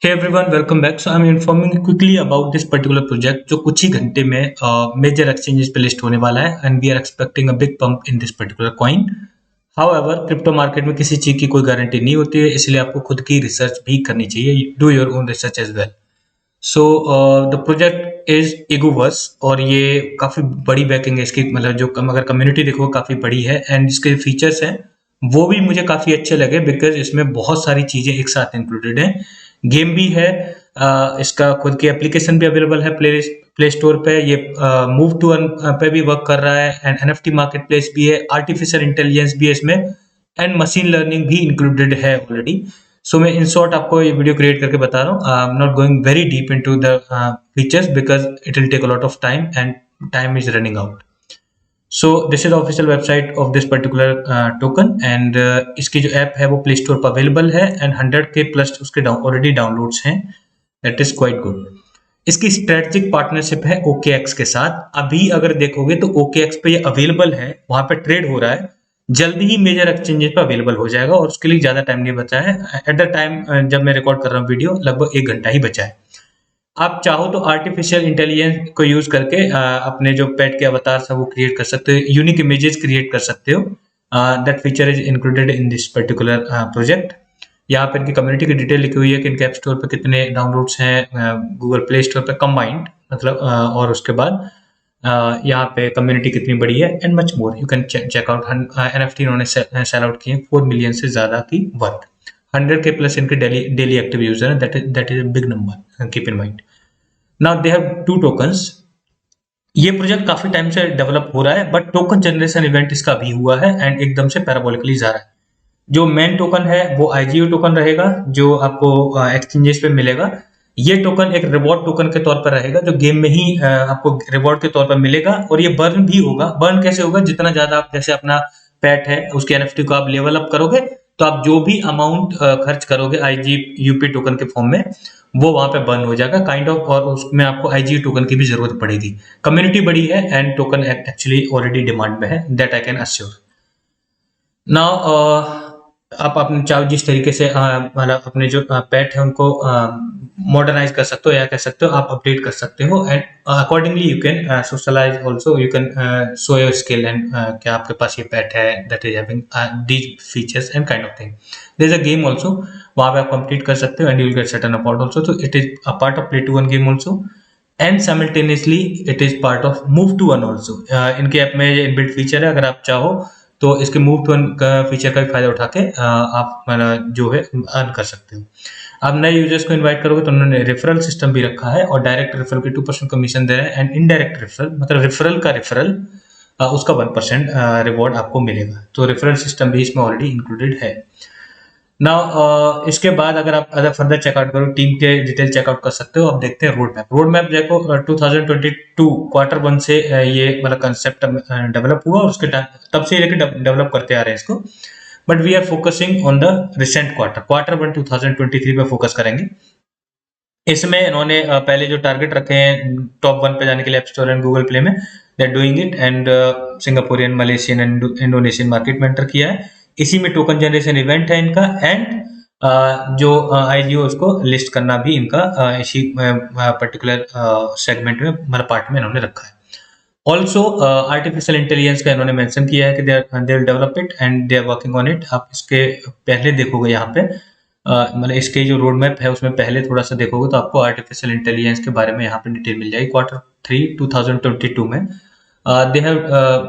Hey everyone, welcome back. So I'm informing you quickly about this particular project जो कुछ ही घंटे में major exchanges पे लिस्ट होने वाला है and we are expecting a big pump in this particular coin. However crypto market में किसी चीज की कोई गारंटी नहीं होती है, इसलिए आपको खुद की रिसर्च भी करनी चाहिए. Do your own research as well. So the project is Egoverse और ये काफी बड़ी बैकिंग है इसकी, मतलब जो अगर कम्युनिटी देखो काफी बड़ी है एंड इसके फीचर्स हैं वो भी मुझे काफी अच्छे लगे बिकॉज इसमें बहुत सारी चीजें एक साथ इंक्लूडेड हैं. गेम भी है, इसका खुद की एप्लीकेशन भी अवेलेबल है प्ले स्टोर पे. ये मूव टू अर्न पे भी वर्क कर रहा है एंड एनएफटी मार्केट प्लेस भी है, आर्टिफिशियल इंटेलिजेंस भी है इसमें एंड मशीन लर्निंग भी इंक्लूडेड है ऑलरेडी. सो मैं इन शॉर्ट आपको ये वीडियो क्रिएट करके बता रहा हूँ. I am not going very deep into the features because it will take a lot of time and time is running out. So this is official website of this particular token and इसकी जो app है वो play store पर available है and 100K plus उसके already downloads हैं. That is quite good. इसकी strategic partnership है OKX के साथ. अभी अगर देखोगे तो OKX पे ये अवेलेबल है, वहां पे ट्रेड हो रहा है. जल्दी ही मेजर एक्सचेंजेस पे अवेलेबल हो जाएगा और उसके लिए ज्यादा टाइम नहीं बचा है. एट द टाइम जब मैं रिकॉर्ड कर रहा हूँ वीडियो, लगभग 1 घंटा ही बचा है. आप चाहो तो आर्टिफिशियल इंटेलिजेंस को यूज करके अपने जो पेट के अवतार है वो क्रिएट कर सकते हो, यूनिक इमेजेस क्रिएट कर सकते हो. That feature is included in this particular project. यहाँ पे इनकी कम्युनिटी की डिटेल लिखी हुई है कि इनके ऐप स्टोर पे कितने डाउनलोड्स हैं, गूगल प्ले स्टोर पे कंबाइंड, मतलब और उसके बाद यहाँ पे कम्युनिटी कितनी बड़ी है and much more. You can check out. NFT इन्होंने सेल आउट किए 4 मिलियन से ज्यादा की वर्थ. 100K प्लस इनके डेली एक्टिव यूजर है. That is a big number, keep in mind. Now they have 2 tokens. ये प्रोजेक्ट काफी टाइम से डेवलप हो रहा है बट टोकन जनरेशन इवेंट इसका अभी हुआ है एंड एकदम से पैराबोलिकली जा रहा है. जो मेन टोकन है वो IGO टोकन रहेगा जो आपको एक्सचेंजेस पे मिलेगा. ये टोकन एक रिवॉर्ड टोकन के तौर पर रहेगा जो गेम में ही आपको रिवॉर्ड के तौर पर मिलेगा और ये बर्न भी होगा. बर्न कैसे होगा? जितना ज्यादा आप जैसे अपना पेट है उसके NFT को आप लेवल अप करोगे तो आप जो भी अमाउंट खर्च करोगे IGUP टोकन के फॉर्म में वो वहां पे बर्न हो जाएगा काइंड ऑफ, और उसमें आपको IGO टोकन की भी जरूरत पड़ेगी. कम्युनिटी बड़ी है and token actually already demand में है. That I can assure. Now आप अपने चाहो जिस तरीके से मतलब अपने जो पेट है उनको मॉडर्नाइज कर सकते हो या कह सकते हो आप अपडेट कर सकते हो and accordingly you can socialize also. You can show your skill and क्या आपके पास ये पेट है that is having these features and kind of thing. There is a game also, वहां पे आप कंप्लीट कर सकते हो and you will get certain award also. तो it is a part of play to earn game also and simultaneously it is part of move to earn also. इनके app में ये इनबिल्ट फीचर है. अगर आप चाहो तो इसके मूव टू अर्न का फीचर का भी फायदा उठा के आप जो है अर्न कर सकते हो. आप नए यूजर्स को इनवाइट करोगे तो उन्होंने रेफरल सिस्टम भी रखा है और डायरेक्ट रेफरल की 2% कमीशन दे रहे हैं एंड इनडायरेक्ट रेफरल मतलब रेफरल का रेफरल उसका 1% रिवॉर्ड आपको मिलेगा. तो रेफरल सिस्टम भी इसमें ऑलरेडी इंक्लूडेड है. नाउ इसके बाद अगर आप फर्दर चेकआउट करो, टीम के डिटेल चेकआउट कर सकते हो. आप देखते हैं रोड मैप. रोड मैप देखो 2022 क्वार्टर 1 से ये मतलब कंसेप्ट डेवलप हुआ और उसके तब से लेकर डेवलप करते आ रहे हैं इसको. But we are focusing on the recent quarter 1 2023 पे फोकस करेंगे. इसमें इन्होंने पहले जो टारगेट रखे हैं टॉप 1 पे जाने के लिए app store and Google play में, they are doing it and Singaporean, Malaysian and Indonesian market में एंटर किया है. इसी में टोकन जनरेशन इवेंट है इनका एंड जो IGO उसको लिस्ट करना भी इनका इसी पर्टिकुलर सेगमेंट में मतलब पार्ट में इन्होंने रखा है. ऑल्सो आर्टिफिशियल इंटेलिजेंस का इन्होंने मेंशन किया है कि they will develop it and they are working on it. आप इसके पहले देखोगे यहाँ पे मतलब इसके जो रोड मैप है उसमें पहले थोड़ा सा देखोगे तो आपको आर्टिफिशियल इंटेलिजेंस के बारे में यहाँ पे डिटेल मिल जाएगी. क्वार्टर 3 2022 में they have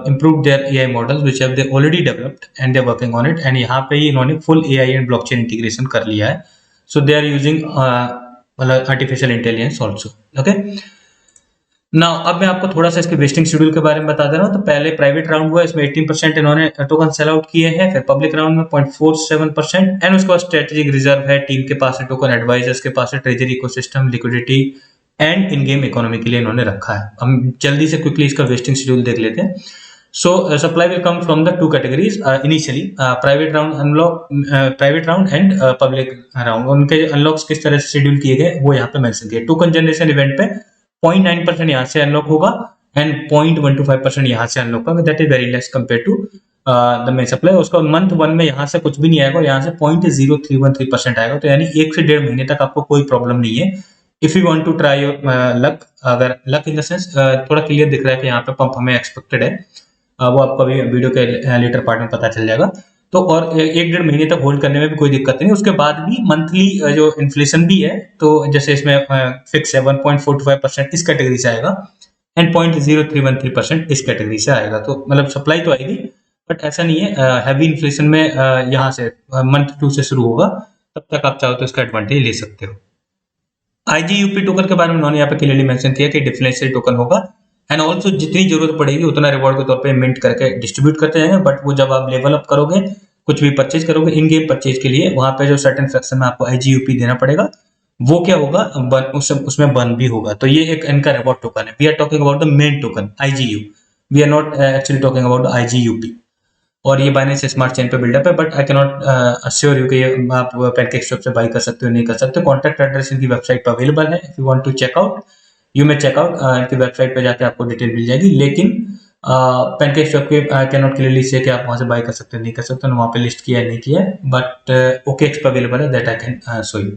improved their AI models which have they already developed and they are working on it. and यहाँ पे ही इन्होंने full AI and blockchain integration कर लिया है. so they are using मतलब artificial intelligence also. okay, now अब मैं आपको थोड़ा सा इसके वेस्टिंग शेड्यूल के बारे में बता दे रहा हूँ. तो पहले प्राइवेट राउंड हुआ, इसमें 18% इन्होंने टोकन सेल आउट किए हैं. फिर पब्लिक राउंड में 0.47% एंड उसके बाद स्ट्रेटेजिक रिजर्व है, टीम के पास है, टोकन एडवाइजर्स के पास है, treasury ecosystem, liquidity and in game economy के लिए इन्होंने रखा है. हम जल्दी से क्विकली इसका वेस्टिंग शेड्यूल देख लेते हैं. सो supply will come from the 2 categories initially, private round unlock, private round and public round. उनके अनलॉक्स किस तरह से शेड्यूल किए गए वो यहाँ पे मेंशन किया. टोकन जनरेशन इवेंट पे 0.9% यहाँ से अनलॉक होगा एंड 0.125% यहाँ से अनलॉक होगा. That is very less compare to the main supply, उसका मंथ 1 में यहाँ से कुछ भी नहीं आएगा और यहाँ से 0.0313% आएगा, तो यानी 1 से 1.5 महीने तक आपको कोई प्रॉब्लम नहीं है। If you want to try your luck, अगर लक इन द सेंस थोड़ा क्लियर दिख रहा है कि यहाँ पे पंप हमें एक्सपेक्टेड है, वो आपको अभी वीडियो के लेटर पार्ट में पता चल जाएगा। तो और 1-1.5 महीने तक होल्ड करने में भी कोई दिक्कत नहीं, उसके बाद भी मंथली जो इन्फ्लेशन भी है, तो जैसे इसमें फिक्स है 1.45% इस कैटेगरी से आएगा एंड 0.0313% इस कैटेगरी से आएगा। तो मतलब सप्लाई तो आएगी, बट ऐसा नहीं है हैवी इन्फ्लेशन में यहाँ से मंथ 2 से शुरू होगा, तब तक आप चाहो तो इसका एडवांटेज ले सकते हो। IGUP टोकन के बारे में उन्होंने यहाँ पे क्लियरली मेंशन किया कि डिफरेंशियल टोकन होगा एंड ऑल्सो जितनी जरूरत पड़ेगी उतना रिवॉर्ड के तौर पे मिंट करके डिस्ट्रीब्यूट करते जाएंगे, बट वो जब आप लेवल अप करोगे, कुछ भी परचेज करोगे इन गेम परचेज के लिए, वहां पे जो सर्टेन फ्रैक्शन में आपको IGUP देना पड़ेगा, वो क्या होगा, उसमें बर्न भी होगा। तो ये एक इनका रिवॉर्ड टोकन है। We are talking about the main token IGU, we are not actually talking about the IGUP। और ये बाइनेंस स्मार्ट चेन पे बिल्डअप है, but I can not assure you कि आप पैनकेक स्वैप से बाई कर सकते हो नहीं कर सकते। कॉन्टैक्ट एड्रेस इनकी वेबसाइट पर अवेलेबल है, if you want to check out you may check out, इनकी वेबसाइट पे जाके आपको डिटेल मिल जाएगी। लेकिन पैनकेक स्वैप के आई कैन नॉट क्लियरली से कि आप वहां से बाई कर सकते हो नहीं कर सकते, वहां पे लिस्ट किया है नहीं किया है, बट OKX पे अवेलेबल है, that I can show you.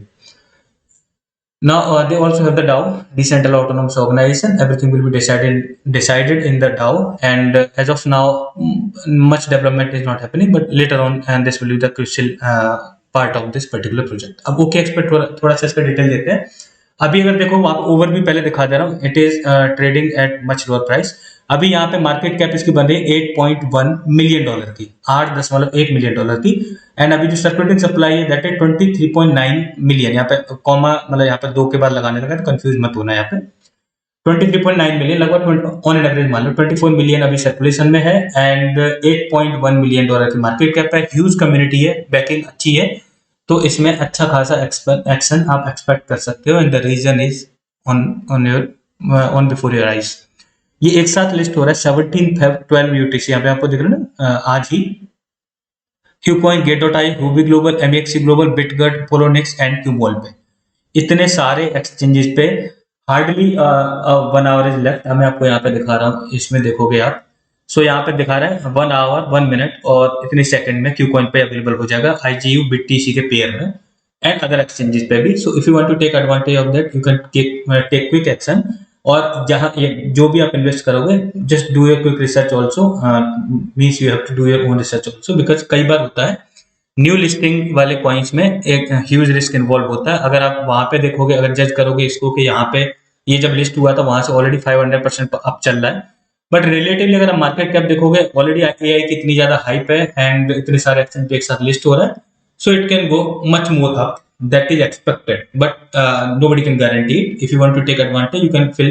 Now they also have the DAO, decentralized autonomous organization. Everything will be decided in the DAO, and as of now, much development is not happening. But later on, and this will be the crucial part of this particular project. अब OKX पे थोड़ा सा इसका detail देते हैं। अभी अगर देखो, आप ओवरव्यू पहले दिखा दे रहा हूँ, it is trading at much lower price. अभी यहाँ पे मार्केट कैप इसकी बन रही है $8.1 मिलियन की, 8.1 मिलियन डॉलर की। एंड अभी जो सर्कुलेटिंग सप्लाई है दैट इज 23.9 मिलियन। यहाँ पे कॉमा मतलब यहाँ पे 2 के बाद लगाने लगा तो कंफ्यूज मत होना। यहाँ पे 23.9 मिलियन लगभग ऑन एन एवरेज मान लो 24 मिलियन अभी सर्कुलेशन में है एंड $8.1 मिलियन की मार्केट कैप है। ह्यूज कम्युनिटी है, बैकिंग अच्छी है, तो इसमें अच्छा खासा एक्शन आप एक्सपेक्ट कर सकते हो। And the reason is on before your eyes. ये एक साथ लिस्ट हो रहा है 17 Feb 12 UTC, यहाँ पे आपको दिख रहा है ना, आज ही। Qcoin, Gate.ai, Huobi global, MEXC global, Bitget, Poloniex and क्यूबॉल पे, इतने सारे एक्सचेंजेस पे हार्डली 1 आवर इज लेफ्ट। मैं आपको यहाँ पे दिखा रहा हूँ, इसमें देखोगे आप, सो यहाँ पे दिखा रहा है 1 आवर 1 मिनट और इतने सेकंड में Qcoin पे अवेलेबल हो जाएगा IGU BTC के पेयर में एंड अदर एक्सचेंजेस पे भी। So if you want to take advantage of that you can take quick action. और जहां जो भी आप इन्वेस्ट करोगे, just do your quick research also, means you have to do your own research also, because कई बार होता है न्यू लिस्टिंग वाले कॉइन्स में एक ह्यूज रिस्क इन्वॉल्व होता है। अगर आप वहां पे देखोगे, अगर जज करोगे इसको कि यहाँ पे ये जब लिस्ट हुआ था वहां से ऑलरेडी 500% अप चल रहा है, बट रिलेटिवली अगर आप मार्केट कैप देखोगे ऑलरेडी AI की इतनी ज्यादा हाइप है एंड इतने सारे एक्सचेंज एक साथ लिस्ट हो रहा है, so it can go much more up, that is expected, but nobody can guarantee it. If you want to take advantage you can fill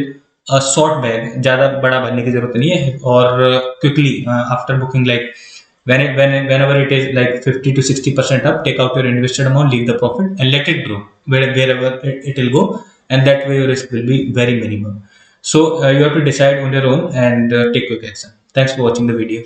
a short bag, ज्यादा बड़ा भरने की जरूरत नहीं है, और quickly after booking, like whenever it is like 50 to 60% up, take out your invested amount, leave the profit and let it grow wherever it will go, and that way your risk will be very minimum. So you have to decide on your own and take quick action. Thanks for watching the video.